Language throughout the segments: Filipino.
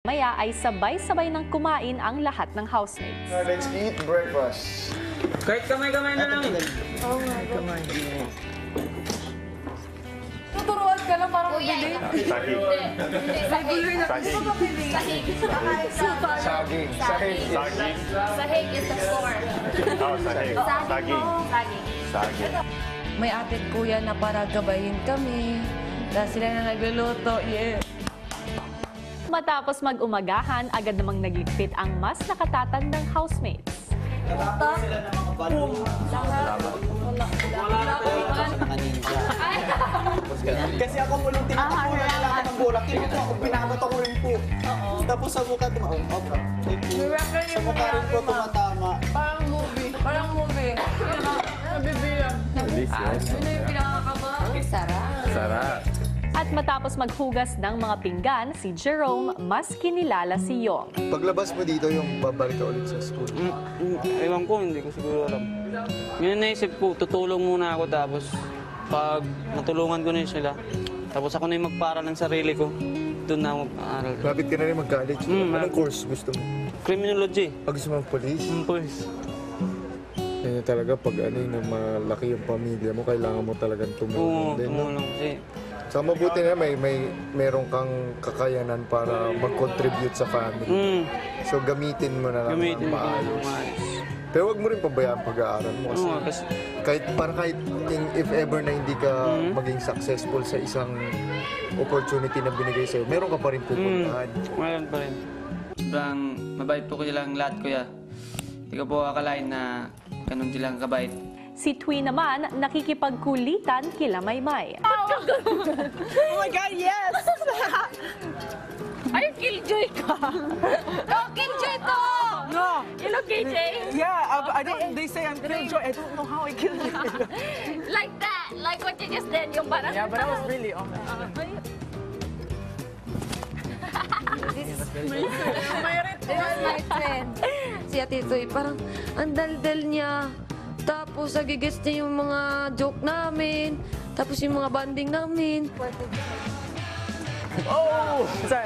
Maya ay sabay-sabay nang kumain ang lahat ng housemates. Let's eat breakfast. Kahit kamay-kamay na lang. Tuturuan ka lang parang mabili. Sahig. Saging. Sahig is the floor. Oh, sahig. Saging. Saging. May ate at kuya na para gabayin kami. Dahil sila na nagluluto. Yeah. Matapos mag-umagahan, agad namang nagligpit ang mas nakatatandang housemates. Kasi ako po nung tinatakbo na lahat ng bulak, pinakamata ko rin po. Tapos sa mukha tumama. Sa mukha rin po tumatama. Parang movie. Parang movie. Nabibilang. Yun na yung pinakakaba. Sarap. At matapos maghugas ng mga pinggan, si Jerome mas kinilala si Yong. Paglabas mo dito, yung babalik ka ulit sa school. Ewan ko, hindi ko siguro alam. Ngayon naisip ko, tutulong muna ako tapos pag natulungan ko na sila, tapos ako na yung magpara ng sarili ko, doon na ako mag-aaral. Lapit ka na rin mag-college. Anong course gusto mo? Criminology. Pag gusto mo police? Police. Yan talaga, pag malaki yung pamilya mo, kailangan mo talagang tumulong din. Tumulong kasi. So mabuti na meron kang kakayanan para mag-contribute sa family. So gamitin mo na lang ng maayos. Pero wag mo rin pabayaan pag-aaral mo kasi kahit if ever na hindi ka maging successful sa isang opportunity na binigay sa'yo, meron ka pa rin pupuntahan. Meron pa rin. Sobrang mabait po ko silang lahat, kuya. Hindi ko po akalain na ganun silang kabait. Si Twi naman nakikipagkulitan kila Maymay. Oh my God, yes! Ay, killjoy ka. No, killjoy to. No! You know KJ? Yeah, I don't, they say I'm killjoy. I don't know how I killed it. Like that. Like what you just did. Yung parang... Yeah, but I was really on it. This is my friend. Si Ate Toy, parang ang daldal niya. Tapos, nagigets niya yung mga joke namin. Tapos, yung mga banding namin. Oh! Sorry.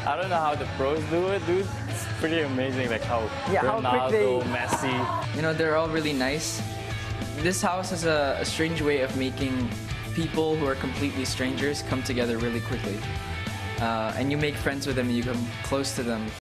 I don't know how the pros do it, dude. It's pretty amazing, like how Ronaldo, Messi. You know, they're all really nice. This house has a strange way of making people who are completely strangers come together really quickly. And you make friends with them and you come close to them